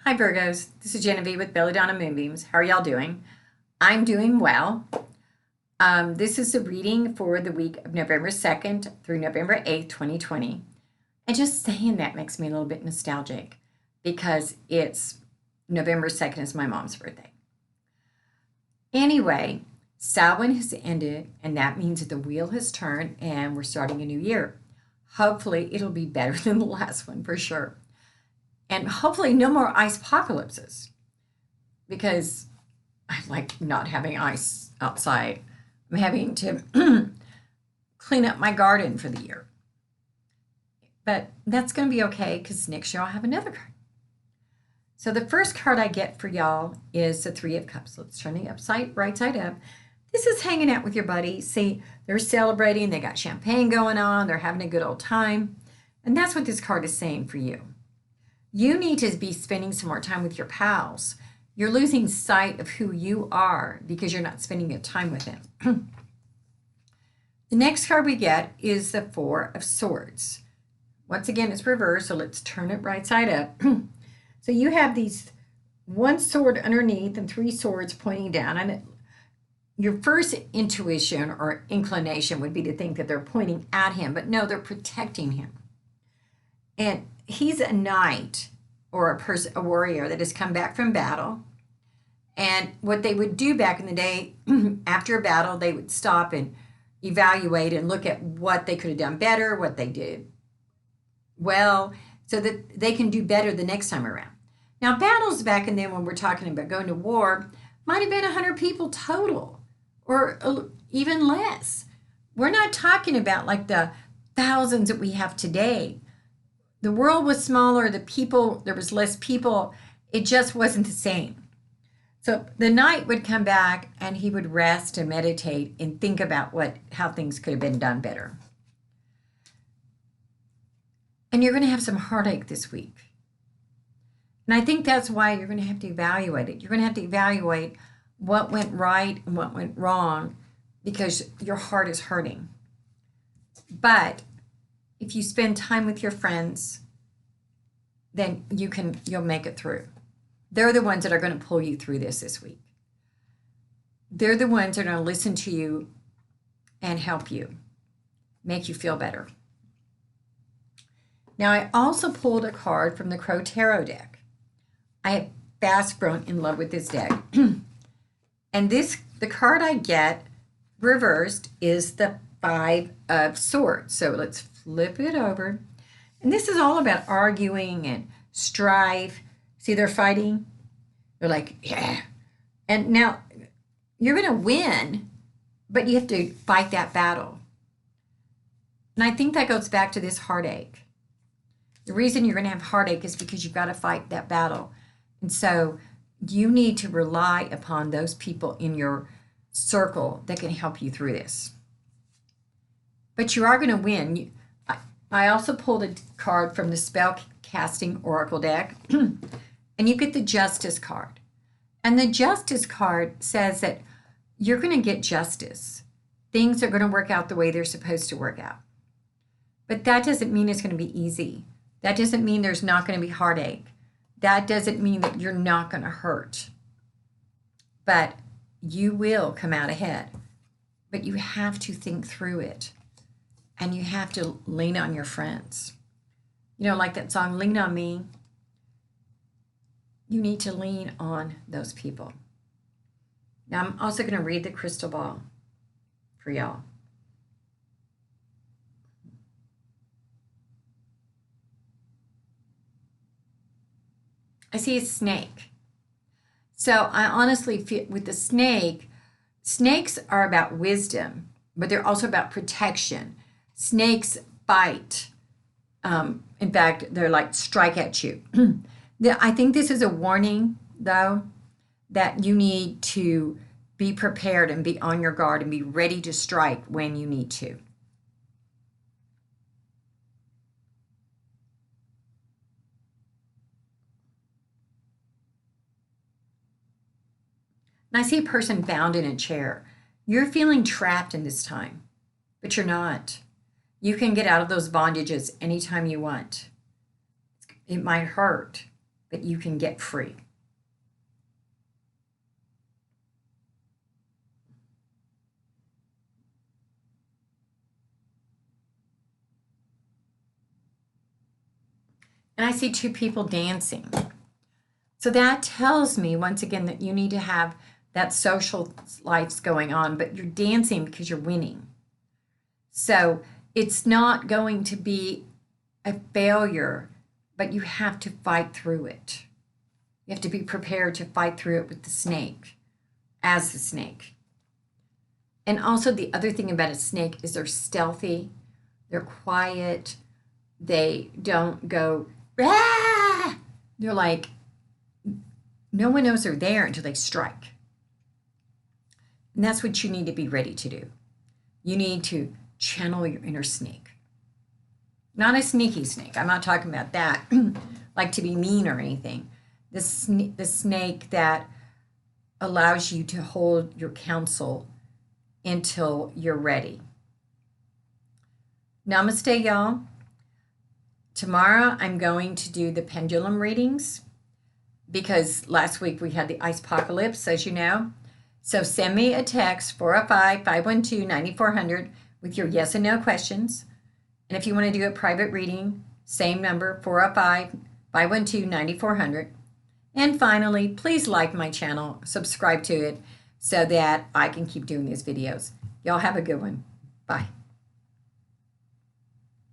Hi Virgos, this is Genevieve with Belladonna and Moonbeams. How are y'all doing? I'm doing well. This is a reading for the week of November 2nd through November 8th, 2020. And just saying that makes me a little bit nostalgic because it's November 2nd is my mom's birthday. Anyway, Samhain has ended and that means that the wheel has turned and we're starting a new year. Hopefully it'll be better than the last one for sure. And hopefully no more ice-pocalypses because I like not having ice outside. I'm having to clean up my garden for the year. But that's going to be okay because next year I'll have another card. So the first card I get for y'all is the Three of Cups. Let's turn it right side up. This is hanging out with your buddy. See, they're celebrating. They got champagne going on. They're having a good old time. And that's what this card is saying for you. You need to be spending some more time with your pals. You're losing sight of who you are because you're not spending your time with them. The next card we get is the Four of Swords. Once again, it's reversed, so let's turn it right side up. So you have these one sword underneath and three swords pointing down. And your first intuition or inclination would be to think that they're pointing at him, but no, they're protecting him. And he's a knight or a warrior that has come back from battle. And what they would do back in the day, after a battle, they would stop and evaluate and look at what they could have done better, what they did well, so that they can do better the next time around. Now, battles back in then when we're talking about going to war might have been 100 people total or even less. We're not talking about like the thousands that we have today. The world was smaller, there was less people, it just wasn't the same. So the knight would come back and he would rest and meditate and think about how things could have been done better. And you're going to have some heartache this week. And I think that's why you're going to have to evaluate it. You're going to have to evaluate what went right and what went wrong because your heart is hurting. But if you spend time with your friends, then you'll make it through. They're the ones that are going to pull you through this week. They're the ones that are going to listen to you and help you, make you feel better. Now, I also pulled a card from the Crow Tarot deck. I have fast grown in love with this deck. And the card I get reversed is the Five of Swords. So let's flip it over. And this is all about arguing and strife. See, they're fighting. They're like, yeah. And now you're going to win, but you have to fight that battle. And I think that goes back to this heartache. The reason you're going to have heartache is because you've got to fight that battle. And so you need to rely upon those people in your circle that can help you through this. But you are going to win. I also pulled a card from the Spell Casting Oracle deck, and you get the Justice card. And the Justice card says that you're going to get justice. Things are going to work out the way they're supposed to work out. But that doesn't mean it's going to be easy. That doesn't mean there's not going to be heartache. That doesn't mean that you're not going to hurt. But you will come out ahead. But you have to think through it. And you have to lean on your friends. You know, like that song, Lean on Me. You need to lean on those people. Now, I'm also going to read the crystal ball for y'all. I see a snake. So I honestly feel with the snake, snakes are about wisdom, but they're also about protection. Snakes bite. In fact, they're like strike at you. I think this is a warning, though, that you need to be prepared and be on your guard and be ready to strike when you need to. And I see a person bound in a chair. You're feeling trapped in this time, but you're not. You can get out of those bondages anytime you want. It might hurt, but you can get free. And I see two people dancing. So that tells me, once again, that you need to have that social life going on, but you're dancing because you're winning. So it's not going to be a failure, but you have to fight through it. You have to be prepared to fight through it with the snake, as the snake. And also the other thing about a snake is they're stealthy, they're quiet, they don't go, ah! They're like, no one knows they're there until they strike. And that's what you need to be ready to do. You need to channel your inner snake. Not a sneaky snake. I'm not talking about that, like to be mean or anything. The snake that allows you to hold your counsel until you're ready. Namaste, y'all. Tomorrow I'm going to do the pendulum readings because last week we had the ice-pocalypse, as you know. So send me a text, 405-512-9400, with your yes and no questions. And if you want to do a private reading, same number, 405-512-9400. And finally, please like my channel, subscribe to it so that I can keep doing these videos. Y'all have a good one. Bye.